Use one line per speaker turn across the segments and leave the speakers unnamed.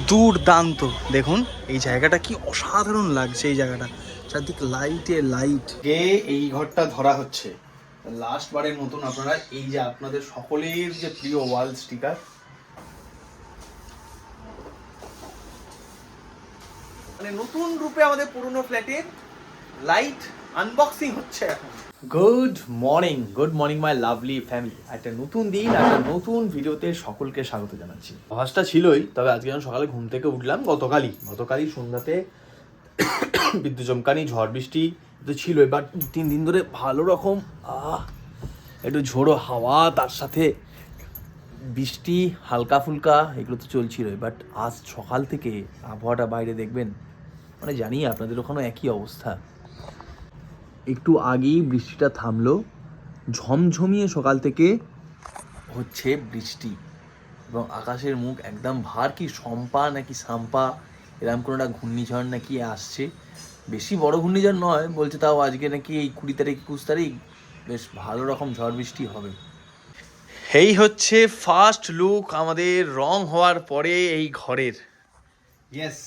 দুর্দান্ত। দেখুন এই জায়গাটা কি অসাধারণ লাগছে, এই জায়গাটা চারদিক লাইটে লাইট। গে এই ঘরটা ধরা হচ্ছে লাস্ট বারের মতন। আপনারা এই যে আপনাদের সকলের যে প্রিয় ওয়াল স্টিকার, মানে নতুন রূপে আমাদের পুরনো ফ্ল্যাটের লাইট আনবক্সিং হচ্ছে এখন। Good morning my lovely family. একটা নতুন দিন, একটা নতুন ভিডিওতে সকলকে স্বাগত জানাচ্ছি। অভ্যাসটা ছিলই, তবে আজকে যখন সকালে ঘুম থেকে উঠলাম, গতকালই সন্ধ্যাতে বিদ্যুৎ চমকানি, ঝড় বৃষ্টি তো ছিলই, বাট 3 দিন ধরে ভালো রকম একটু ঝোড়ো হাওয়া, তার সাথে বৃষ্টি হালকা ফুলকা, এগুলো তো চলছিলই। বাট আজ সকাল থেকে আবহাওয়াটা বাইরে দেখবেন, মানে জানি আপনাদের ওখানেও একই অবস্থা। একটু আগেই বৃষ্টিটা থামলো, ঝমঝমিয়ে সকাল থেকে হচ্ছে বৃষ্টি, এবং আকাশের মুখ একদম ভার, কি শম্পা নাকি সাম্পা, এরকম কোনো একটা ঘূর্ণিঝড় নাকি আসছে। বেশি বড় ঘূর্ণিঝড় নয় বলছে, তাও আজকে নাকি এই 20 তারিখ 21 তারিখ বেশ ভালো রকম ঝড় বৃষ্টি হবে। এই হচ্ছে ফার্স্ট লুক আমাদের রং হওয়ার পরে এই ঘরের। ইয়েস,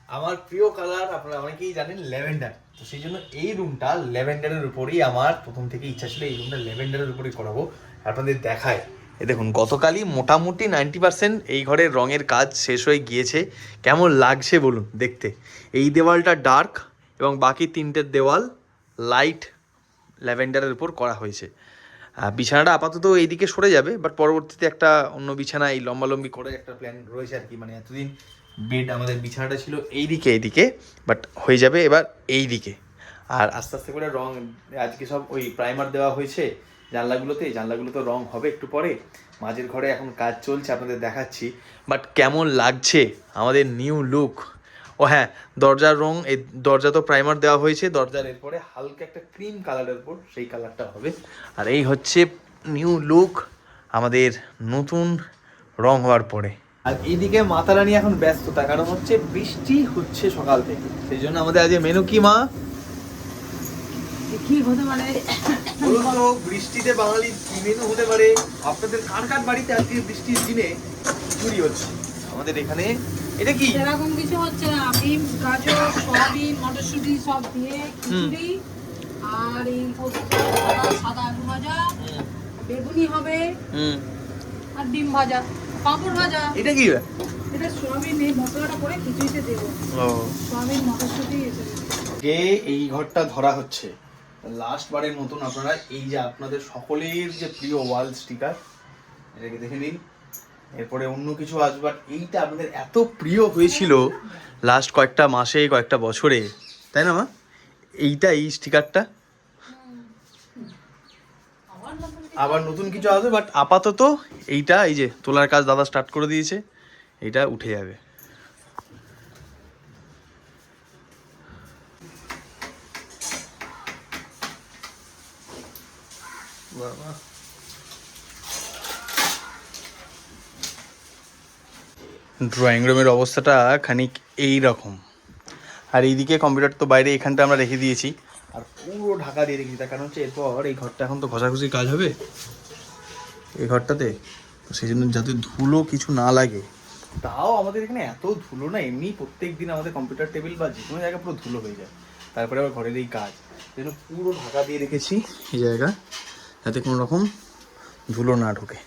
আমার প্রিয় কালার আপনারা অনেকেই জানেন ল্যাভেন্ডার, তো সেই জন্য এই রুমটা ল্যাভেন্ডারের উপরেই আমার প্রথম থেকে ইচ্ছা ছিল, এই রুমটা ল্যাভেন্ডারের উপরেই করাবো। আপনাদের দেখায়, এই দেখুন গতকালই মোটামুটি 90% এই ঘরের রঙের কাজ শেষ হয়ে গিয়েছে। কেমন লাগছে বলুন দেখতে। এই দেওয়ালটা ডার্ক এবং বাকি 3টে দেওয়াল লাইট ল্যাভেন্ডারের উপর করা হয়েছে। বিছানাটা আপাতত এইদিকে সরে যাবে, বাট পরবর্তীতে একটা অন্য বিছানা এই লম্বালম্বি করে একটা প্ল্যান রয়েছে আর কি। মানে এতদিন বেড আমাদের বিছানাটা ছিল এইদিকে, বাট হয়ে যাবে এবার এই দিকে। আর আস্তে আস্তে করে রং আজকে সব ওই প্রাইমার দেওয়া হয়েছে জানলাগুলোতে রং হবে একটু পরে। মাঝের ঘরে এখন কাজ চলছে, আপনাদের দেখাচ্ছি। বাট কেমন লাগছে আমাদের নিউ লুক। ও হ্যাঁ, দরজার রং, এই দরজা তো প্রাইমার দেওয়া হয়েছে, দরজার এরপরে হালকা একটা ক্রিম কালারের উপর সেই কালারটা হবে। আর এই হচ্ছে নিউ লুক আমাদের নতুন রং হওয়ার পরে। আর এইদিকে মাতারানি এখন ব্যস্ত, তার কারণ হচ্ছে বৃষ্টি হচ্ছে সকাল থেকে। সেই জন্য আমাদের আজ মেনু কি মা?
কি হতে পারে
বলুন তো, বৃষ্টিতে বাঙালির কি মেনু হতে পারে? আপনাদের কার কার বাড়িতে আজকে বৃষ্টির দিনে খিচুড়ি হচ্ছে? আমাদের এখানে এটা কি
এরকম কিছু হচ্ছে না, বিন, গাজর, সয়াবিন, মটরশুঁটি সব দিয়ে খিচুড়ি। আর এই সাদা আলু ভাজা, বেগুনি হবে, আর ডিম ভাজা, পাঁপড় ভাজা।
এটা কি?
এটা সয়াবিন, এই মশলাটা করে খিচুড়িতে দেবো। সয়াবিন, মটরশুঁটি এসে
গে এই ঘরটা ধরা হচ্ছে লাস্ট বারের মতন। আপনারা এই যে আপনাদের সকলের যে প্রিয় ওয়াল স্টিকার, এটাকে দেখে নিন। এরপরে অন্য কিছু আসবে, এইটা আপনাদের এত প্রিয় হয়েছিল লাস্ট কয়েকটা মাসে, কয়েকটা বছরে, তাই না মা? এই স্টিকারটা আবার নতুন কিছু আসবে, বাট আপাতত এইটা, এই যে তোলার কাজ দাদা স্টার্ট করে দিয়েছে, এইটা উঠে যাবে। ড্রয়িং রুমের অবস্থাটা খানিক এই রকম। আর এইদিকে কম্পিউটার তো বাইরে এখানটা আমরা রেখে দিয়েছি, আর পুরো ঢাকা দিয়ে রেখেছি। তার কারণ হচ্ছে এরপর এই ঘরটা এখন তো ঘষাঘষির কাজ হবে এই ঘরটাতে, তো সেই জন্য যাতে ধুলো কিছু না লাগে। তাও আমাদের এখানে এত ধুলো না, এমনি প্রত্যেক দিন আমাদের কম্পিউটার টেবিল বা যে কোনো জায়গায় পুরো ধুলো হয়ে যায়। তারপরে আবার ঘরের এই কাজ, সেই জন্য পুরো ঢাকা দিয়ে রেখেছি এই জায়গা, যাতে কোনো রকম ধুলো না ঢোকে।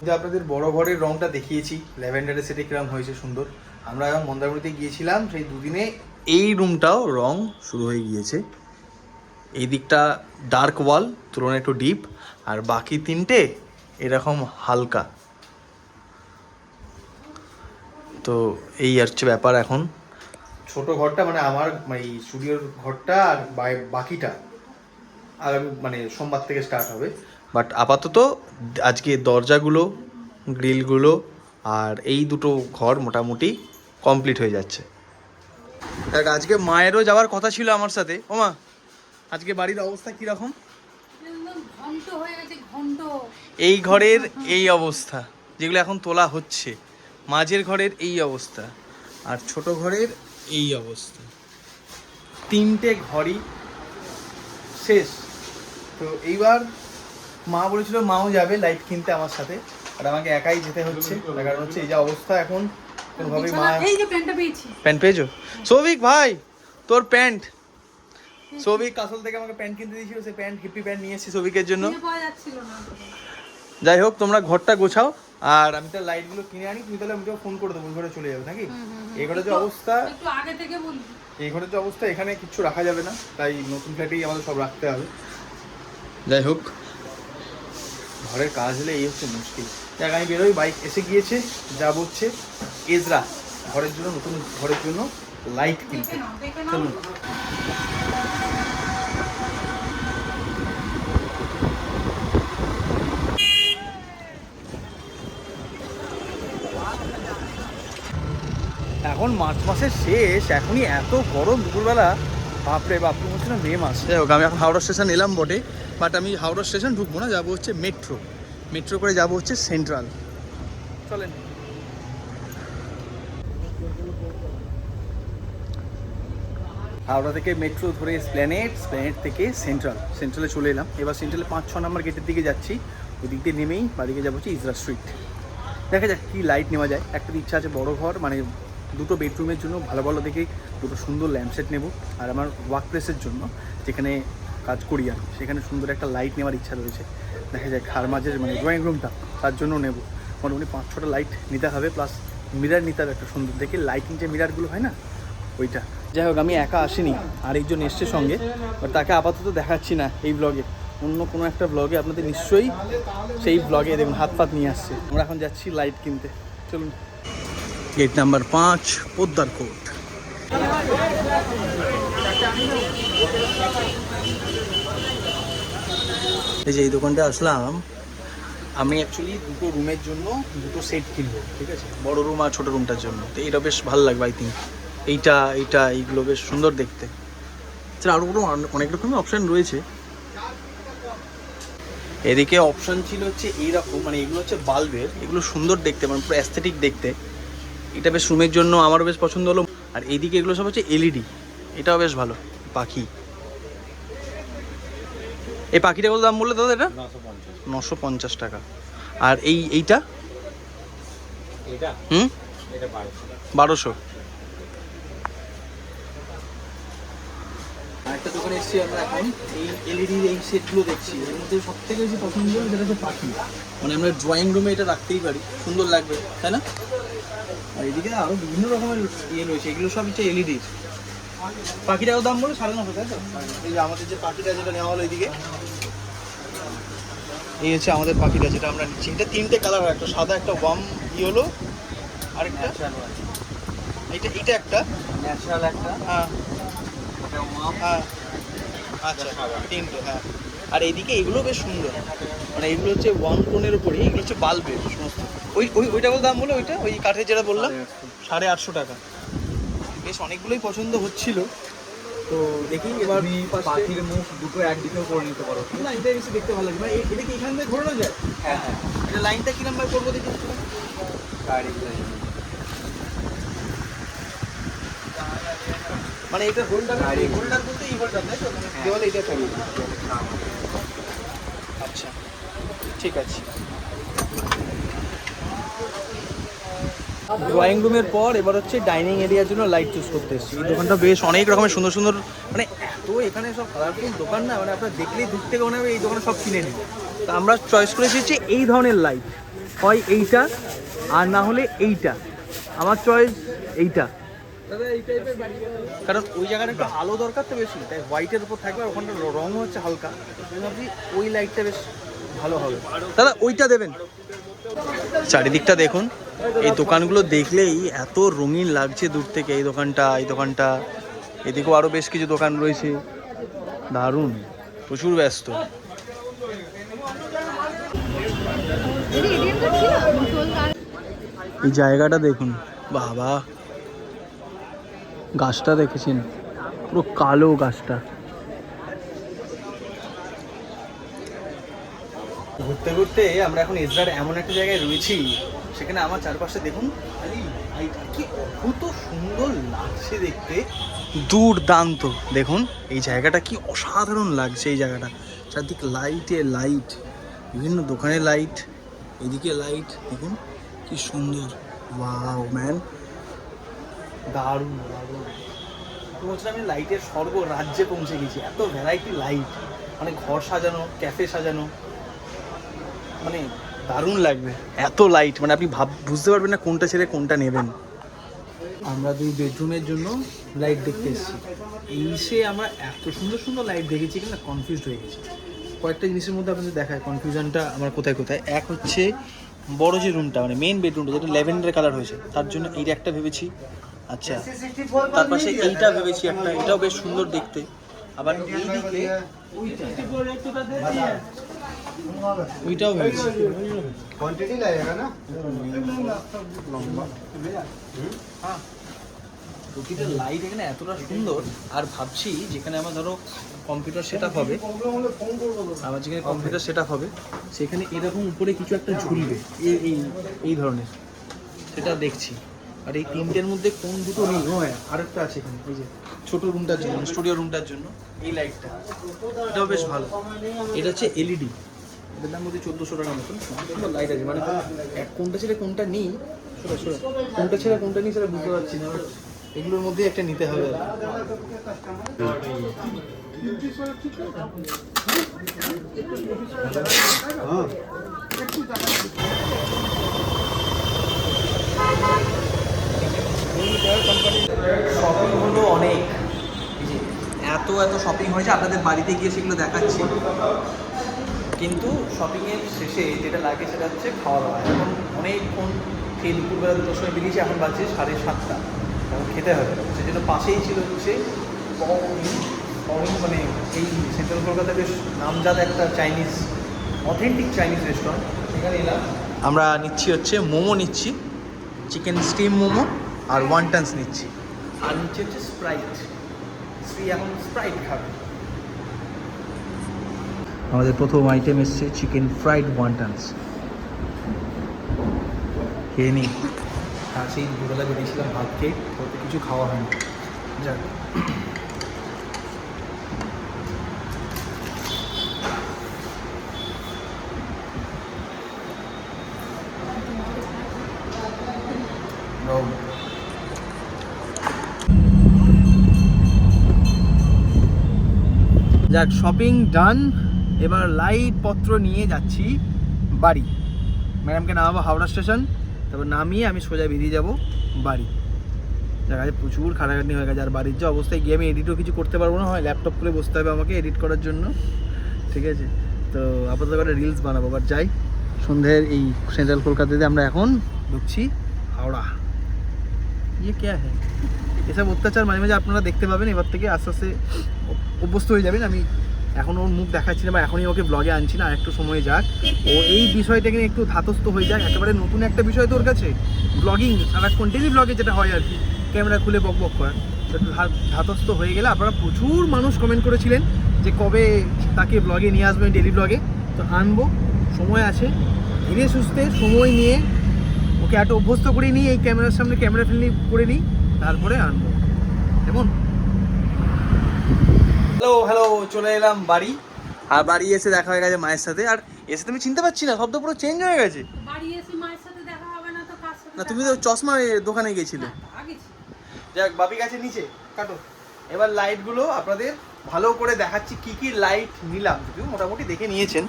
যে আপনাদের বড় ঘরের রংটা দেখিয়েছি ল্যাভেন্ডারের, সেটা কিরকম হয়েছে সুন্দর। আমরা এখন মন্দারমণিতে গিয়েছিলাম, সেই দুদিনে এই রুমটাও রং শুরু হয়ে গিয়েছে। এই দিকটা ডার্ক ওয়াল, তুলনায় একটু ডিপ, আর বাকি 3টে এরকম হালকা। তো এই হচ্ছে ব্যাপার। এখন ছোট ঘরটা, মানে আমার এই স্টুডিওর ঘরটা, আর বাকিটা আগামী মানে সোমবার থেকে স্টার্ট হবে। বাট আপাতত আজকে দরজাগুলো, গ্রিলগুলো আর এই দুটো ঘর মোটামুটি কমপ্লিট হয়ে যাচ্ছে। দেখ আজকে মায়েরও যাওয়ার কথা ছিল আমার সাথে। ও মা, আজকে বাড়ির অবস্থা কিরকম?
একদম ঘন্ট হয়ে গেছে, ঘন্ট।
এই ঘরের এই অবস্থা, যেগুলো এখন তোলা হচ্ছে, মাঝের ঘরের এই অবস্থা, আর ছোট ঘরের এই অবস্থা। 3টে ঘরই শেষ। তো এইবার মা বলেছিল মাও যাবে লাইট কিনতে আমার সাথে, আর আমাকে একাই যেতে হচ্ছে। তার কারণ হচ্ছে এই যে অবস্থা এখন, কোনোভাবেই মা।
এই যে প্যান্টটা পেয়েছি।
প্যান্ট পেয়েছো? সৌভিক ভাই, তোর প্যান্ট। সৌভিক কাসল থেকে আমাকে প্যান্ট কিনতে দিয়েছিল, সেই প্যান্ট, হিপি প্যান্ট নিয়ে এসেছি সৌভিকের জন্য।
খুঁজে পাওয়া যাচ্ছিল না।
যাই হোক, তোমরা ঘরটা গোছাও, আর আমি তাহলে লাইটগুলো কিনে আনি। তুমি তাহলে আমি তোকে ফোন করে দেবো, ওই ঘরে চলে যাবে নাকি? এই ঘরের যে অবস্থা,
একটু আগে থেকে বলবি।
এই ঘরের যে অবস্থা, এখানে কিচ্ছু রাখা যাবে না, তাই নতুন ফ্ল্যাটেই আমাদের সব রাখতে হবে। যাই হোক, ঘরের কাজ হলে এই হচ্ছে মুশকিল। দেখ আমি বেরোই, বাইক এসে গিয়েছে, যা বলছে এজরা ঘরের জন্য, নতুন ঘরের জন্য লাইট কিনতে। চলুন। এখন মার্চ মাসের শেষ, এখনই এত গরম দুপুরবেলা, বাপরে বাপ, মনে হচ্ছে না মে মাস। যাই হোক, আমি এখন হাওড়া স্টেশন এলাম বটে, বাট আমি হাওড়া স্টেশন ঢুকবো না, যাবো হচ্ছে মেট্রো করে যাবো হচ্ছে সেন্ট্রাল। চলেন। হাওড়া থেকে মেট্রো ধরে স্প্ল্যানেড থেকে সেন্ট্রালে চলে এলাম। এবার সেন্ট্রালে 5-6 নম্বর গেটের দিকে যাচ্ছি। ওই দিক দিয়ে নেমেই বাড়িকে যাবো হচ্ছে ইজরা স্ট্রিট। দেখা যাক কী লাইট নেওয়া যায়। একটা ইচ্ছা আছে বড় ঘর, মানে 2টো বেডরুমের জন্য ভালো ভালো দেখে 2টো সুন্দর ল্যাম্পসেট নেব, আর আমার ওয়ার্ক প্লেসের জন্য যেখানে কাজ করি আমি, সেখানে সুন্দর একটা লাইট নেওয়ার ইচ্ছা রয়েছে। দেখা যাক, আর মাঝের মানে ড্রয়িং রুমটা, তার জন্য নেব মোটামুটি 5-6টা লাইট নিতে হবে, প্লাস মিরার নিতে হবে একটা সুন্দর দেখে, লাইটিং যে মিরারগুলো হয় না ওইটা। যাই হোক, আমি একা আসিনি, আর একজন এসছে সঙ্গে, বাট তাকে আপাতত দেখাচ্ছি না এই ব্লগে। অন্য কোনো একটা ব্লগে আপনাদের নিশ্চয়ই সেই ব্লগে দেখুন হাত পাত নিয়ে আসছে। আমরা এখন যাচ্ছি লাইট কিনতে, চলুন। Gate number 5, Poddar Court. এই যে এই দোকানটা আসলাম, আমি অ্যাকচুয়ালি 2টো রুমের জন্য 2টো সেট কিনবো, ঠিক আছে, বড় রুম আর ছোটো রুমটার জন্য। তো এটা বেশ ভালো লাগবে আই থিঙ্ক। এইগুলো বেশ সুন্দর দেখতে। আরও অনেক রকমের অপশান রয়েছে। এদিকে অপশান ছিল হচ্ছে এইরকম, মানে এগুলো হচ্ছে বাল্বের, এগুলো সুন্দর দেখতে, মানে পুরো অ্যাস্থেটিক দেখতে। এটা বেশ রুমের জন্য আমারও বেশ পছন্দ হলো। আর এইদিকে এগুলো সব হচ্ছে এলইডি, এটাও বেশ ভালো। পাখি, এই পাখিটা কত দাম বললে দাদা? এটা 950 টাকা। আর এইটা 1200। আরেকটা দোকানে এসেছি আমরা এখন, এই এলইডির এই সেটগুলো দেখছি। এর মধ্যে সব থেকে বেশি পছন্দ হলো যেটা হচ্ছে পাখি, মানে আমরা ড্রয়িং রুমে এটা রাখতেই পারি, সুন্দর লাগবে, তাই না? আর এদিকে আরও বিভিন্ন রকমের ইয়ে রয়েছে, এগুলো সব হচ্ছে এলইডির। পাখিটাও দাম বলো 950, তাই তো? এই যে আমাদের যে পাখিটা যেটা নেওয়া হলো এইদিকে, এই হচ্ছে আমাদের পাখিটা যেটা আমরা নিচ্ছি। এটা 3টে কালার হয়, একটা সাদা, একটা ওয়ার্ম হলো, আরেকটা এইটা একটা ন্যাচারাল, একটা হ্যাঁ হ্যাঁ আচ্ছা 3টে হ্যাঁ। আর এইদিকে এগুলো বেশ সুন্দর, মানে এগুলো হচ্ছে 1 টোনের উপরে, এগুলো হচ্ছে বাল্বের সমস্ত। ওইটা বল দাম বলো, ওইটা ওই কাঠের যেটা বললাম 850 টাকা। বেশ অনেকগুলোই পছন্দ হচ্ছিল, তো দেখি এবার।
পাখির মুখ দুটো একদিকেও করে নিতে পারো।
না, এটা বেশি দেখতে ভালো লাগে, মানে এটা কি এখান থেকে ঘোরানো যায়?
হ্যাঁ হ্যাঁ,
এটা লাইনটা কি নাম্বার করবো দেখি। মানে এটা হোল্ডার বলতে এই হোল্ডার, তাই তো? কেবল এইটা থাকবে। আচ্ছা ঠিক আছে। ড্রয়িং রুমের পর এবার হচ্ছে ডাইনিং এরিয়ার জন্য লাইট চুজ করতে এসেছি। এই দোকানটা বেশ অনেক রকমের সুন্দর সুন্দর, মানে এত এখানে সব কালারফুল দোকান না, মানে আপনার দেখলেই দূর থেকে মনে হবে এই দোকানে সব কিনে নিন। তো আমরা চয়েস করেছি হচ্ছে এই ধরনের লাইট, হয় এইটা আর না হলে এইটা। আমার চয়েস এইটা, কারণ ওই জায়গাটা একটু আলো দরকার তো বেশি, তাই হোয়াইটের উপর থাকবে, আর ওখানটা রঙ হচ্ছে হালকা। ভাবছি ওই লাইটটা বেশ ভালো হবে। দাদা ওইটা দেবেন। চারিদিকটা দেখুন, এই দোকানগুলো দেখলেই এত রঙিন লাগছে দূর থেকে। এই দোকানটা এদিকেও আরও বেশ কিছু দোকান রয়েছে, দারুণ, প্রচুর ব্যস্ত। এই জায়গাটা দেখুন, বাবা গাছটা দেখেছেন, পুরো কালো গাছটা। ঘুরতে ঘুরতে আমরা এখন ইসরার এমন একটা জায়গায় রয়েছি, সেখানে আমার চারপাশে দেখুন, কি অদ্ভুত সুন্দর লাগছে দেখতে, দুর্দান্ত। দেখুন এই জায়গাটা কি অসাধারণ লাগছে, এই জায়গাটা চারদিকে লাইটে লাইট, বিভিন্ন দোকানে লাইট, এদিকে লাইট, দেখুন কি সুন্দর। ওয়াও ম্যান, দারুণ দারুণ। তো বলছিলাম আমি লাইটের স্বর্গ রাজ্যে পৌঁছে গেছি, এত ভ্যারাইটি লাইট, মানে ঘর সাজানো, ক্যাফে সাজানো, মানে দারুণ লাগবে এত লাইট, মানে আপনি বুঝতে পারবেন না কোনটা ছেড়ে কোনটা নেবেন। আমরা 2 বেডরুমের জন্য লাইট দেখতে এসেছি, এসে আমরা এত সুন্দর সুন্দর লাইট দেখেছি কিনা কনফিউজড হয়ে গেছি। কয়েকটা জিনিসের মধ্যে আপনাদের দেখায় কনফিউশনটা আমার কোথায় কোথায়। এক হচ্ছে বড় যে রুমটা, মানে মেন বেডরুমটা যেটা ল্যাভেন্ডার কালার হয়েছে, তার জন্য এইটা একটা ভেবেছি। আচ্ছা, তার পাশে এইটা ভেবেছি একটা, এটাও বেশ সুন্দর দেখতে। আবার এইদিকে ওইটাও ভেবেছি।
क्वांटिटी लगेगा ना
লম্বা হ্যাঁ, প্রতিটা লাইট এখানে এতটা সুন্দর। আর ভাবছি যেখানে আমার ধরো কম্পিউটার সেট আপ হবে, আমার যেখানে কম্পিউটার সেট আপ হবে সেখানে এরকম উপরে কিছু একটা ঝুলবে, এই ধরনের, সেটা দেখছি। আর এই তিনটের মধ্যে কোন দুটো নেই, হ্যাঁ আরেকটা আছে এখানে, এই যে ছোটো রুমটার জন্য, স্টুডিও রুমটার জন্য এই লাইটটা, এটাও বেশ ভালো। এটা হচ্ছে এলইডি, এটার দাম মধ্যে 1400 টাকার মতন, সুন্দর লাইট আছে। মানে কোনটা ছেড়ে কোনটা নিই, কোনটা ছেড়ে কোনটা নিই সেটা বুঝতে পারছি না, এগুলোর মধ্যেই একটা নিতে হবে আর শপিং হলো অনেক, এত এত শপিং হয়েছে, আপনাদের বাড়িতে গিয়ে সেগুলো দেখাচ্ছি। কিন্তু শপিংয়ের শেষে যেটা লাগে সেটা হচ্ছে খাওয়া দাওয়া। এখন অনেকক্ষণ খেয়ে দুপুরবেলা 2টোর সময় বেরিয়েছি, এখন বাজছে 7:30, এখন খেতে হবে। সেজন্য পাশেই ছিল হচ্ছে মানে এই সেন্ট্রাল কলকাতায় বেশ নামজাদ একটা চাইনিজ, অথেন্টিক চাইনিজ রেস্টুরেন্ট, সেখানে এলাম। আমরা নিচ্ছি হচ্ছে মোমো নিচ্ছি, চিকেন স্টিম মোমো আর ওয়ান্টানস নিচ্ছি, আর নিচ্ছি হচ্ছে স্প্রাইট। শ্রী এখন স্প্রাইট খাবে। আমাদের প্রথম আইটেম এসছে চিকেন ফ্রাইড ওয়ান্টানস, খেয়ে নিই। আর সেই দুপুরবেলা বেরিয়েছিলাম ভাত খেয়ে, ওতে কিছু খাওয়া হয়নি। যাক, যাক শপিং ডান। এবার লাইট পত্র নিয়ে যাচ্ছি বাড়ি। ম্যাডামকে নামাবো হাওড়া স্টেশন, তারপর নামিয়ে আমি সোজা বেরিয়ে যাব বাড়ি। যাক, আজ প্রচুর খাটাখাটনি হয়ে গেছে, আর বাড়ির যে অবস্থায় গিয়ে আমি এডিটও কিছু করতে পারবো না, হয় ল্যাপটপ করে বসতে হবে আমাকে এডিট করার জন্য, ঠিক আছে। তো আপাতত একটা রিলস বানাবো। আবার যাই, সন্ধ্যের এই সেন্ট্রাল কলকাতাতে আমরা এখন ঢুকছি হাওড়া। ইয়ে কে হ্যাঁ, এসব অত্যাচার মাঝে মাঝে আপনারা দেখতে পাবেন, এবার থেকে আস্তে আস্তে অভ্যস্ত হয়ে যাবেন। আমি এখন ওর মুখ দেখাচ্ছি না বা এখনই ওকে ব্লগে আনছি না, আর একটু সময় যাক, ও এই বিষয়টাকে নিয়ে একটু ধাতস্থ হয়ে যাক। একেবারে নতুন একটা বিষয় তো ওর কাছে, ব্লগিং, সারাক্ষণ ডেলি ব্লগে যেটা হয় আর কি, ক্যামেরা খুলে বক বক করা, একটু ধাতস্থ হয়ে গেলে। আপনারা প্রচুর মানুষ কমেন্ট করেছিলেন যে কবে তাকে ব্লগে নিয়ে আসবেন, ডেলি ব্লগে। তো আনবো, সময় আছে, ধীরে সুস্থে সময় নিয়ে ওকে একটু অভ্যস্ত করে নিই, এই ক্যামেরার সামনে ক্যামেরা ফিল্ম করে নিই, তারপরে আনবো। কেমন? হ্যালো হ্যালো, চলে এলাম বাড়ি। আর বাড়ি এসে দেখা হয়ে গেছে মায়ের সাথে। আর এসে তুমি চিনতে পারছি না, শব্দ পুরো চেঞ্জ হয়ে গেছে।
বাড়ি এসে মায়ের সাথে দেখা হবে না তো কার সাথে?
না, তুমি তো চশমা দোকানে গেছিলে।
আগে
যাক, বাপি গাছে নিচে কাটো। এবার লাইটগুলো আপনাদের ভালো করে দেখাচ্ছি, কি কি লাইট নিলাম। যদিও মোটামুটি দেখে নিয়েছেন,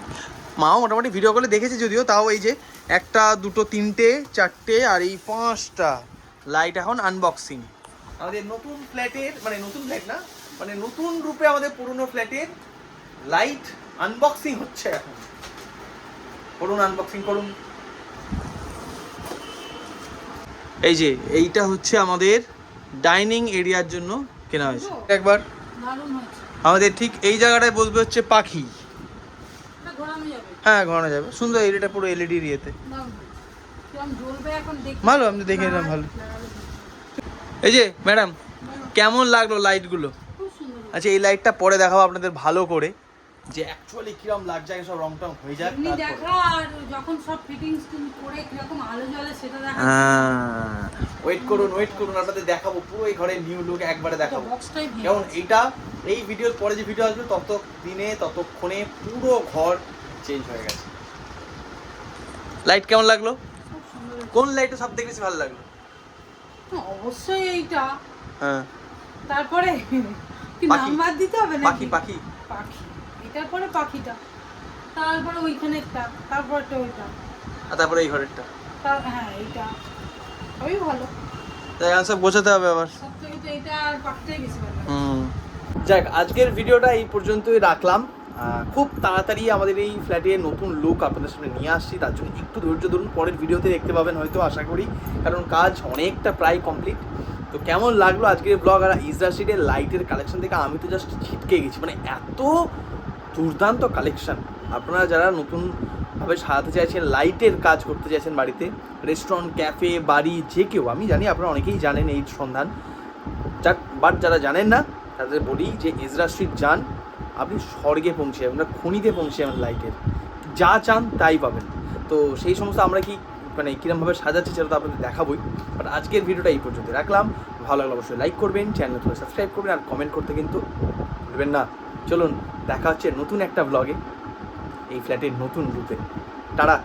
মাও মোটামুটি ভিডিও কলে দেখেছে যদিও, তাও এই যে 1, 2, 3, 4 আর এই 5টা লাইট এখন আনবক্সিং। আমাদের নতুন ফ্ল্যাটের, মানে নতুন ফ্ল্যাট না, মানে নতুন রূপে আমাদের পুরনো ফ্ল্যাটের লাইট আনবক্সিং হচ্ছে এখন। করুন, আনবক্সিং করুন। এই যে এইটা হচ্ছে আমাদের ডাইনিং এরিয়ার জন্য কেনা হয়েছে। একবার
দারুণ হয়েছে,
আমাদের ঠিক এই জায়গাটায় বসবে হচ্ছে পাখি।
এটা ঘোরানো যাবে।
হ্যাঁ, ঘোরানো যাবে, সুন্দর। এরিয়াটা পুরো এলইডি ইয়েতে
দারুণ কেমন জ্বলবে এখন দেখি।
ভালো, আমি দেখে নিলাম ভালো। এই যে ম্যাডাম, কেমন লাগলো লাইটগুলো?
খুব সুন্দর।
আচ্ছা এই লাইটটা পরে দেখাবো আপনাদের ভালো করে যে অ্যাকচুয়ালি কিরম লাগছে, আগে সব রং টং হয়ে যাক
এমনি
তারপরে।
দেখা আর যখন সব ফিটিংস করে কিরকম আলো জ্বলে সেটা দেখা।
ওয়েট করুন আপনাদের দেখাবো পুরো এই ঘরের নিউ লুক একবারে দেখাবো।
বক্সটাই
যেমন এইটা এই ভিডিওর পরে যে ভিডিও আসবে ততক্ষণে পুরো ঘর চেঞ্জ হয়ে গেছে। লাইট কেমন লাগলো?
খুব সুন্দর।
কোন লাইটটা সব থেকে বেশি ভালো লাগলো?
অবশ্যই এইটা।
হ্যাঁ
তারপরে কি
পাখি।
নাম্বার দিতে হবে
পাখি
নাকি?
পাখি
পাখি। এটার পরে পাখিটা, তারপরে ওইখানে একটা, তারপরটা ওইটা,
আর তারপরে এই ঘরেরটা।
হ্যাঁ এইটা সবই ভালো।
তাই সব গোছাতে হবে আবার।
সব থেকে তো এটা আর পাখিটাই বেশি ভালো লাগে।
যাক আজকের ভিডিওটা এই পর্যন্তই রাখলাম। খুব তাড়াতাড়ি আমাদের এই ফ্ল্যাটের নতুন লুক আপনাদের সামনে নিয়ে আসছি, তার জন্য একটু ধৈর্য ধরুন, পরের ভিডিওতে দেখতে পাবেন হয়তো, আশা করি, কারণ কাজ অনেকটা প্রায় কমপ্লিট। তো কেমন লাগলো আজকের ব্লগ আর ইজরা স্ট্রিটের লাইটের কালেকশন থেকে আমি তো জাস্ট ছিটকে গেছি, মানে এত দুর্দান্ত কালেকশন। আপনারা যারা নতুনভাবে সাজাতে চাইছেন, লাইটের কাজ করতে চাইছেন বাড়িতে, রেস্টুরেন্ট, ক্যাফে, বাড়ি, যে কেউ, আমি জানি আপনারা অনেকেই জানেন এই সন্ধান, বাট যারা জানেন না তাদের বলি যে ইজরা স্ট্রিট যান, আপনি স্বর্গে পৌঁছে যাবেন, খনিতে পৌঁছে যাবেন, লাইটের যা চান তাই পাবেন। তো সেই সমস্ত আমরা কি মানে কীরকমভাবে সাজাচ্ছি সেটা তো আপনাদের দেখাবই। বাট আজকের ভিডিওটা এই পর্যন্ত রাখলাম। ভালো লাগলে অবশ্যই লাইক করবেন, চ্যানেল ধরে সাবস্ক্রাইব করবেন আর কমেন্ট করতে কিন্তু ভুলবেন না। চলুন দেখা হচ্ছে নতুন একটা ব্লগে এই ফ্ল্যাটের নতুন রূপে। টাটা।